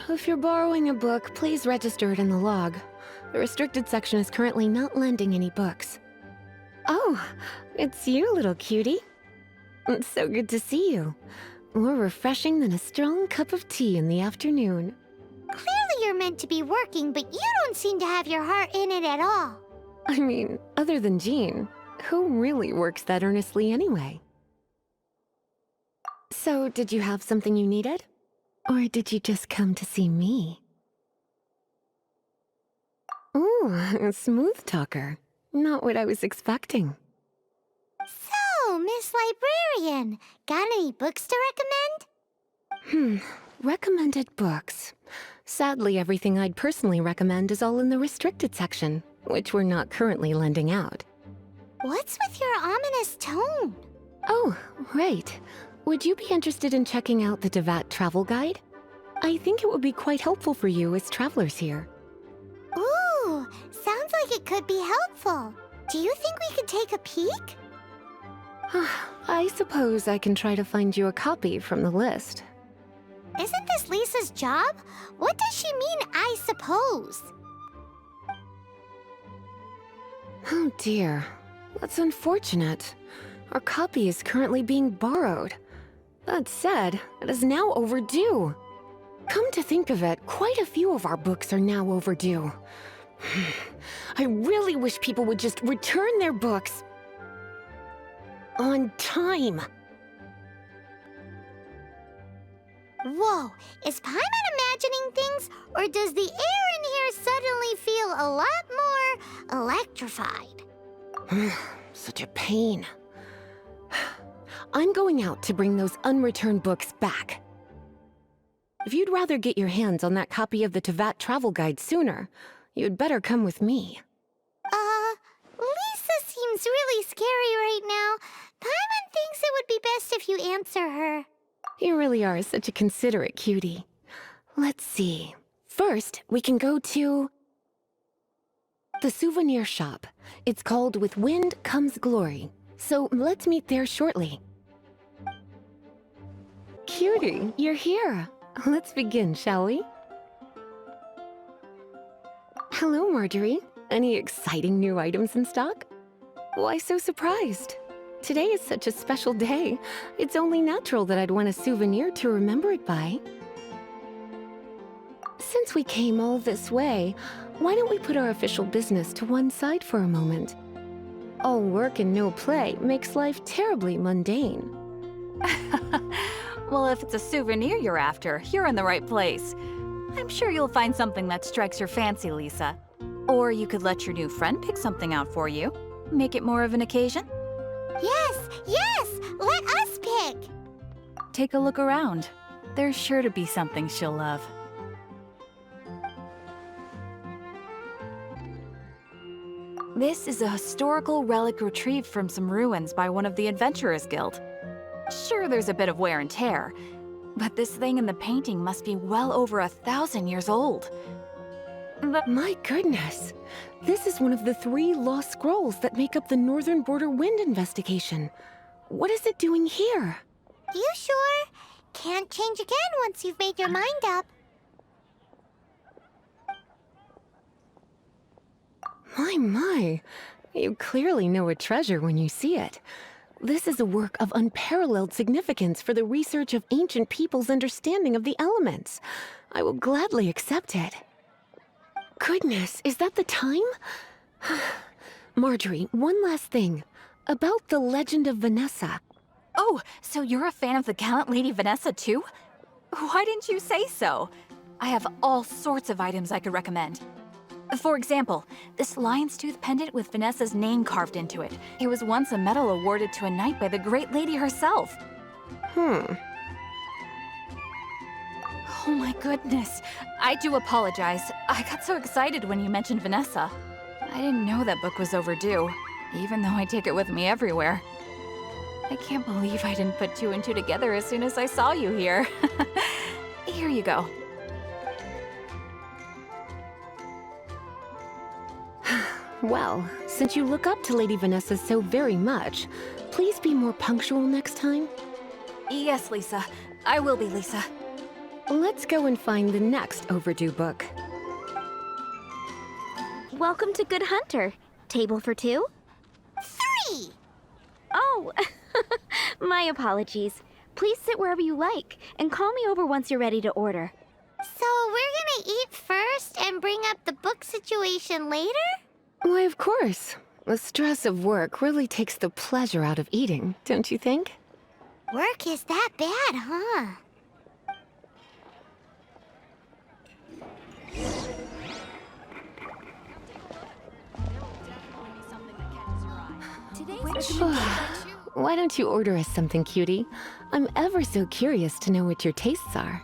if you're borrowing a book, please register it in the log. The restricted section is currently not lending any books. Oh, it's you, little cutie. It's so good to see you. More refreshing than a strong cup of tea in the afternoon. Clearly you're meant to be working, but you don't seem to have your heart in it at all. I mean, other than Jean, who really works that earnestly anyway? So, did you have something you needed? Or did you just come to see me? Ooh, a smooth talker. Not what I was expecting. So, Miss Librarian, got any books to recommend? Recommended books. Sadly, everything I'd personally recommend is all in the restricted section, which we're not currently lending out. What's with your ominous tone? Oh, right. Would you be interested in checking out the Devat travel guide? I think it would be quite helpful for you as travelers here. Ooh, sounds like it could be helpful. Do you think we could take a peek? I suppose I can try to find you a copy from the list. Isn't this Lisa's job? What does she mean, I suppose? Oh dear, that's unfortunate. Our copy is currently being borrowed. That said, it is now overdue. Come to think of it, quite a few of our books are now overdue. I really wish people would just return their books on time. Whoa, is Paimon imagining things, or does the air in here suddenly feel a lot more electrified? Such a pain. I'm going out to bring those unreturned books back. If you'd rather get your hands on that copy of the Tevat travel guide sooner, you'd better come with me. Lisa seems really scary right now. Paimon thinks it would be best if you answer her. You really are such a considerate cutie. Let's see. First, we can go to the souvenir shop. It's called With Wind Comes Glory. So let's meet there shortly. Cutie, you're here. Let's begin, shall we? Hello, Marjorie. Any exciting new items in stock? Why so surprised? Today is such a special day. It's only natural that I'd want a souvenir to remember it by. Since we came all this way, why don't we put our official business to one side for a moment? All work and no play makes life terribly mundane. Well, if it's a souvenir you're after, you're in the right place. I'm sure you'll find something that strikes your fancy, Lisa. Or you could let your new friend pick something out for you. Make it more of an occasion. Yes, let us pick. Take a look around. There's sure to be something she'll love. This is a historical relic retrieved from some ruins by one of the Adventurers Guild. Sure, there's a bit of wear and tear, but this thing in the painting must be well over 1,000 years old. My goodness! This is one of the 3 lost scrolls that make up the Northern Border Wind investigation. What is it doing here? You sure? Can't change again once you've made your mind up. My. You clearly know a treasure when you see it. This is a work of unparalleled significance for the research of ancient people's understanding of the elements. I will gladly accept it. Goodness, is that the time? Marjorie, one last thing. About the legend of Vanessa. Oh, so you're a fan of the gallant Lady Vanessa too? Why didn't you say so? I have all sorts of items I could recommend. For example, this lion's tooth pendant with Vanessa's name carved into it. It was once a medal awarded to a knight by the great lady herself. Oh my goodness. I do apologize. I got so excited when you mentioned Vanessa. I didn't know that book was overdue, even though I take it with me everywhere. I can't believe I didn't put 2 and 2 together as soon as I saw you here. Here you go. Well, since you look up to Lady Vanessa so very much, please be more punctual next time. Yes, Lisa. I will be, Lisa. let's go and find the next overdue book. Welcome to Good Hunter. Table for two? 3! Oh, my apologies. Please sit wherever you like, and call me over once you're ready to order. So we're gonna eat first and bring up the book situation later? Why, of course. The stress of work really takes the pleasure out of eating, don't you think? Work is that bad, huh? Why don't you order us something, cutie? I'm ever so curious to know what your tastes are.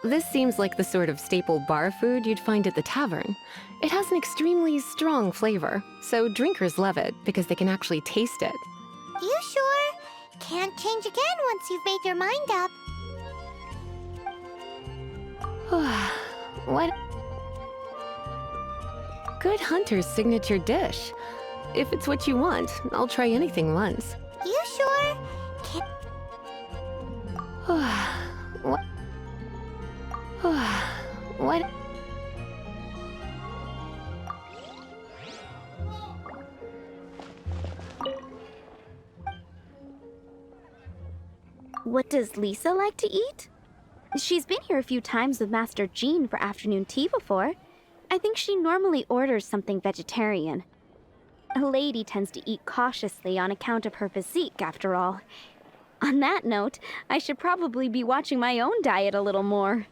This seems like the sort of staple bar food you'd find at the tavern. It has an extremely strong flavor, so drinkers love it because they can actually taste it. You sure? Can't change again once you've made your mind up. What? Good Hunter's signature dish. If it's what you want, I'll try anything once. You sure? Can't... What? What? What does Lisa like to eat? She's been here a few times with Master Jean for afternoon tea before. I think she normally orders something vegetarian. A lady tends to eat cautiously on account of her physique, after all. On that note, I should probably be watching my own diet a little more.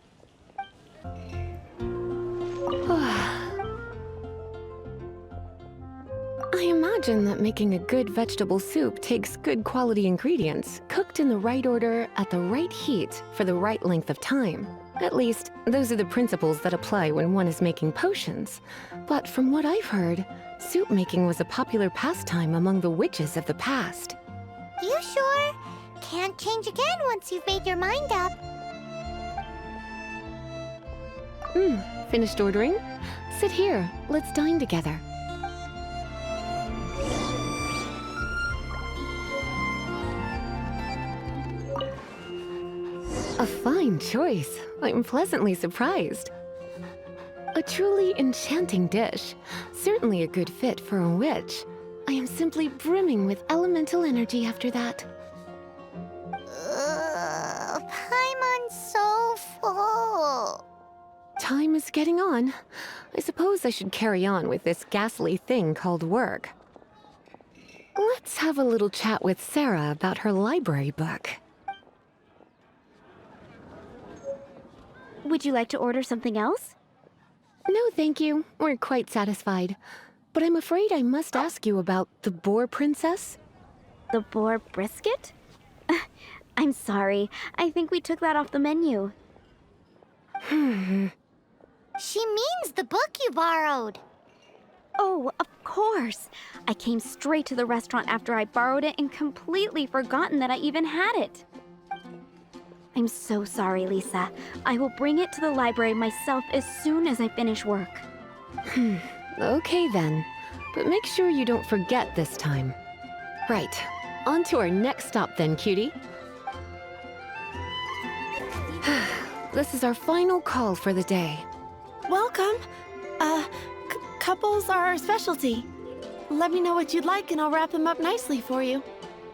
I imagine that making a good vegetable soup takes good quality ingredients, cooked in the right order, at the right heat, for the right length of time. At least, those are the principles that apply when one is making potions. But from what I've heard, soup making was a popular pastime among the witches of the past. You sure? Can't change again once you've made your mind up. Finished ordering? Sit here, let's dine together. A fine choice. I'm pleasantly surprised. A truly enchanting dish. Certainly a good fit for a witch. I am simply brimming with elemental energy after that. Paimon's so full. Time is getting on. I suppose I should carry on with this ghastly thing called work. Let's have a little chat with Sarah about her library book. Would you like to order something else? No, thank you. We're quite satisfied. But I'm afraid I must ask you about the boar princess. The boar brisket? I'm sorry. I think we took that off the menu. She means the book you borrowed. Oh, of course. I came straight to the restaurant after I borrowed it and completely forgotten that I even had it. I'm so sorry, Lisa. I will bring it to the library myself as soon as I finish work. Okay then. But make sure you don't forget this time. Right. On to our next stop then, cutie. This is our final call for the day. Welcome. Couples are our specialty. Let me know what you'd like and I'll wrap them up nicely for you.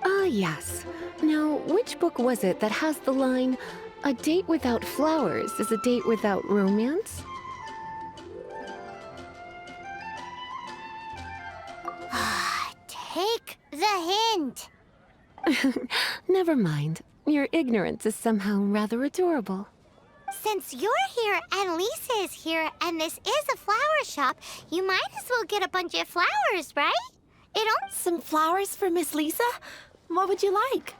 Yes. Now, which book was it that has the line, "A date without flowers is a date without romance"? Take the hint. Never mind. Your ignorance is somehow rather adorable. Since you're here and Lisa is here and this is a flower shop, you might as well get a bunch of flowers, right? Some flowers for Miss Lisa? What would you like?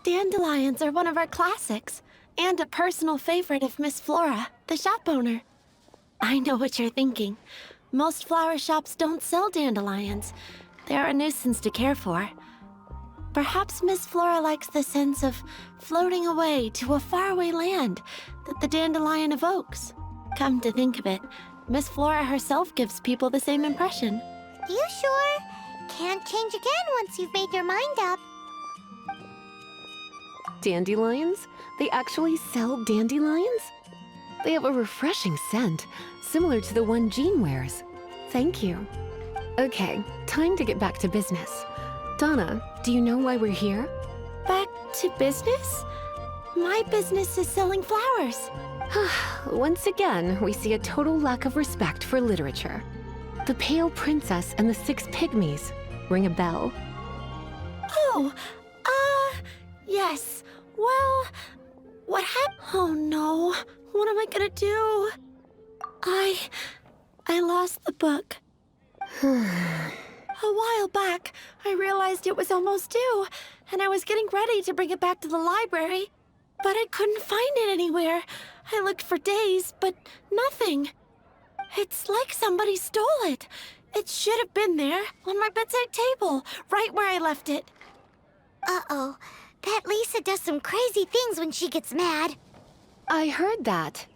Dandelions are one of our classics, and a personal favorite of Miss Flora, the shop owner. I know what you're thinking. Most flower shops don't sell dandelions. They're a nuisance to care for. Perhaps Miss Flora likes the sense of floating away to a faraway land that the dandelion evokes. Come to think of it, Miss Flora herself gives people the same impression. You sure? can't change again once you've made your mind up. Dandelions? They actually sell dandelions? They have a refreshing scent, similar to the one Jean wears. Thank you. Okay, time to get back to business. Donna, do you know why we're here? Back to business? My business is selling flowers. Once again, we see a total lack of respect for literature. The Pale Princess and the Six Pygmies. Ring a bell? Oh, yes. Well, what happened? Oh no, what am I gonna do? I lost the book. A while back, I realized it was almost due, and I was getting ready to bring it back to the library, but I couldn't find it anywhere. I looked for days, but nothing. It's like somebody stole it. It should have been there, on my bedside table, right where I left it. Uh-oh. That Lisa does some crazy things when she gets mad. I heard that.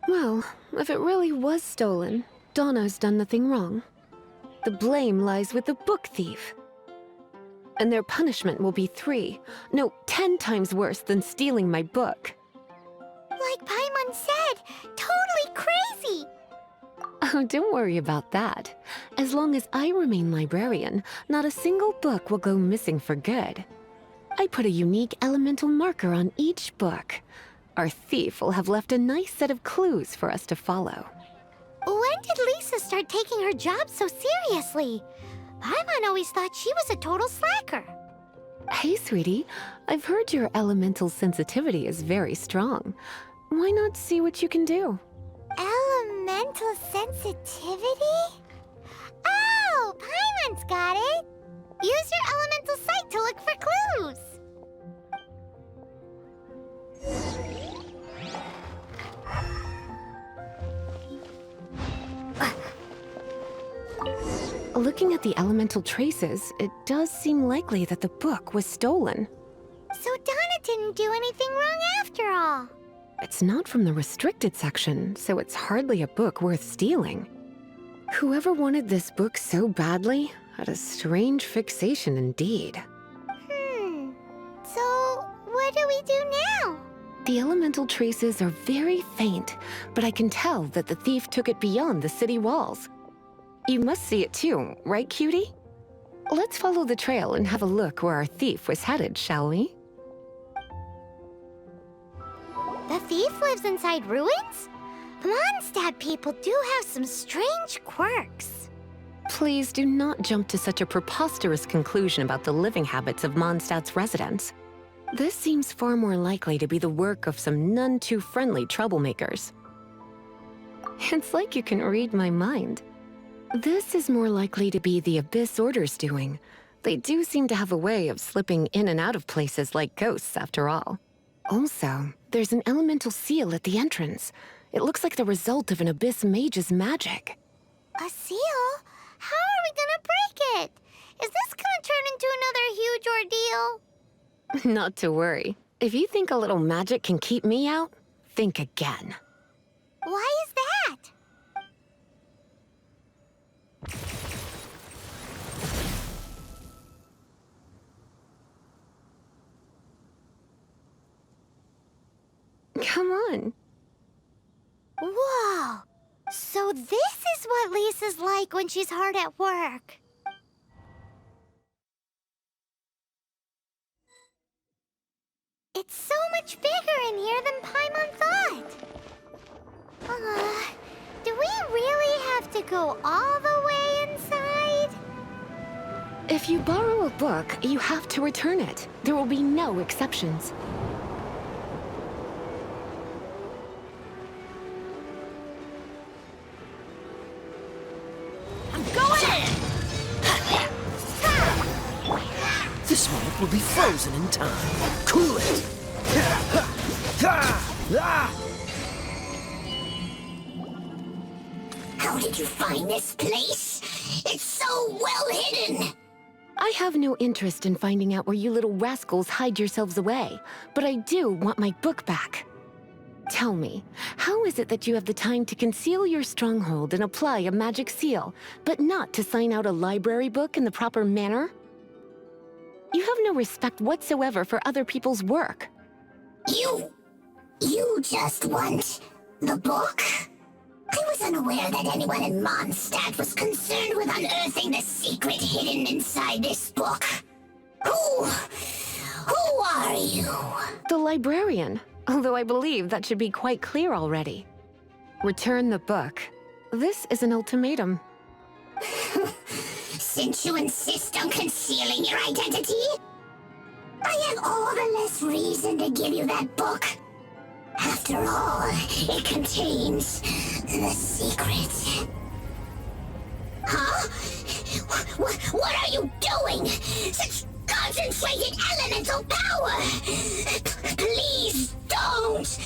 Well, if it really was stolen, Donna's done nothing wrong. The blame lies with the book thief. And their punishment will be 10 times worse than stealing my book. Like Paimon said, totally crazy. Oh, don't worry about that. As long as I remain librarian, not a single book will go missing for good. I put a unique elemental marker on each book. Our thief will have left a nice set of clues for us to follow. When did Lisa start taking her job so seriously? Paimon always thought she was a total slacker. Hey, sweetie. I've heard your elemental sensitivity is very strong. Why not see what you can do? Elemental sensitivity? Oh, Paimon's got it. Use your elemental sight to look for clues. Looking at the elemental traces, it does seem likely that the book was stolen. So Donna didn't do anything wrong after all. It's not from the restricted section, so it's hardly a book worth stealing. Whoever wanted this book so badly had a strange fixation indeed. So what do we do now? The elemental traces are very faint, but I can tell that the thief took it beyond the city walls. You must see it too, right, cutie? Let's follow the trail and have a look where our thief was headed, shall we? The thief lives inside ruins? Mondstadt people do have some strange quirks. Please do not jump to such a preposterous conclusion about the living habits of Mondstadt's residents. This seems far more likely to be the work of some none too friendly troublemakers. It's like you can read my mind. This is more likely to be the Abyss Order's doing. They do seem to have a way of slipping in and out of places like ghosts, after all. Also, there's an elemental seal at the entrance. It looks like the result of an Abyss mage's magic. A seal? How are we gonna break it? Is this gonna turn into another huge ordeal? Not to worry. If you think a little magic can keep me out, think again. Why is that? Come on. Whoa! So this is what Lisa's like when she's hard at work. It's so much bigger in here than Paimon thought. Do we really have to go all the way inside? If you borrow a book, you have to return it. There will be no exceptions. This moment will be frozen in time. Cool it! How did you find this place? It's so well hidden. I have no interest in finding out where you little rascals hide yourselves away, but I do want my book back. Tell me, how is it that you have the time to conceal your stronghold and apply a magic seal, but not to sign out a library book in the proper manner? You have no respect whatsoever for other people's work. You just want the book? I was unaware that anyone in Mondstadt was concerned with unearthing the secret hidden inside this book. Who are you? The librarian, although I believe that should be quite clear already. Return the book. This is an ultimatum. Since you insist on concealing your identity, I have all the less reason to give you that book. After all, it contains the secret. Huh? What are you doing? Such concentrated elemental power! Please don't!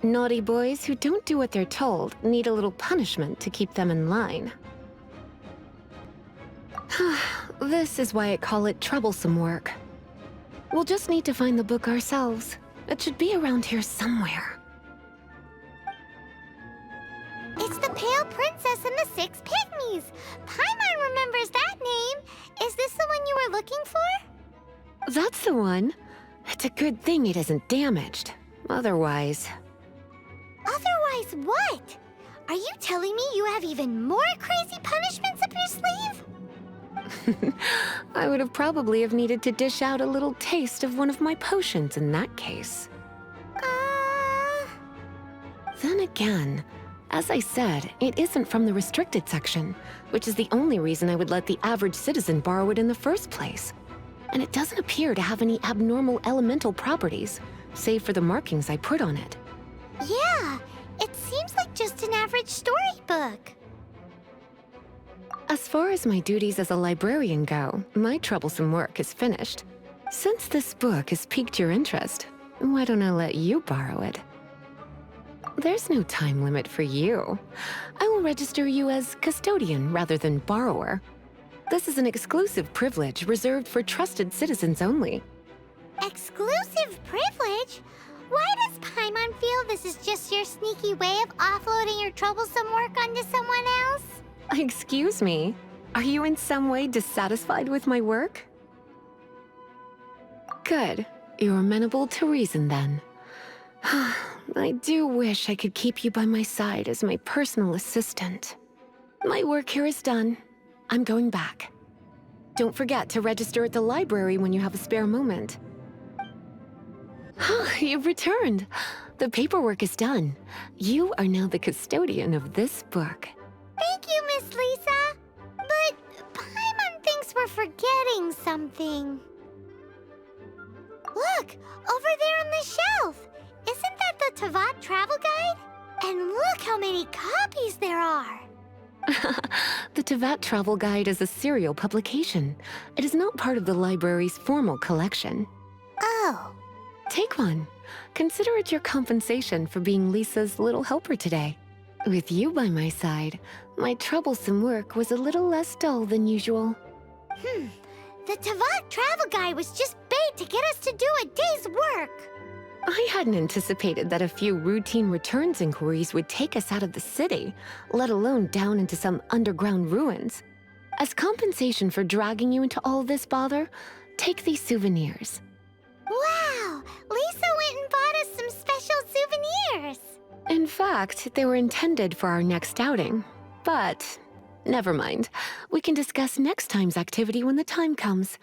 Naughty boys who don't do what they're told need a little punishment to keep them in line. This is why I call it troublesome work. We'll just need to find the book ourselves. It should be around here somewhere. It's the Pale Princess and the Six Pygmies. Paimon remembers that name. Is this the one you were looking for? That's the one. It's a good thing it isn't damaged. Otherwise... Otherwise what? Are you telling me you have even more crazy punishments up your sleeve? I would have probably have needed to dish out a little taste of one of my potions in that case. Then again, as I said, it isn't from the restricted section, which is the only reason I would let the average citizen borrow it in the first place. And it doesn't appear to have any abnormal elemental properties, save for the markings I put on it. Yeah, it seems like just an average storybook. As far as my duties as a librarian go, my troublesome work is finished. Since this book has piqued your interest, why don't I let you borrow it? There's no time limit for you. I will register you as custodian rather than borrower. This is an exclusive privilege reserved for trusted citizens only. Exclusive privilege? Why does Paimon feel this is just your sneaky way of offloading your troublesome work onto someone else? Excuse me, are you in some way dissatisfied with my work? Good, you're amenable to reason then. I do wish I could keep you by my side as my personal assistant. My work here is done. I'm going back. Don't forget to register at the library when you have a spare moment. You've returned. The paperwork is done. You are now the custodian of this book. Thank you, Miss Lisa. But Paimon thinks we're forgetting something. Look, over there on the shelf. Isn't that the Teyvat travel guide? And look how many copies there are. The Teyvat Travel Guide is a serial publication. It is not part of the library's formal collection. Oh. Take one. Consider it your compensation for being Lisa's little helper today. With you by my side, my troublesome work was a little less dull than usual. The Teyvat travel guide was just bait to get us to do a day's work. I hadn't anticipated that a few routine returns inquiries would take us out of the city, let alone down into some underground ruins. As compensation for dragging you into all this bother, take these souvenirs. Wow! Lisa went and bought us some special souvenirs. In fact, they were intended for our next outing. But never mind. We can discuss next time's activity when the time comes.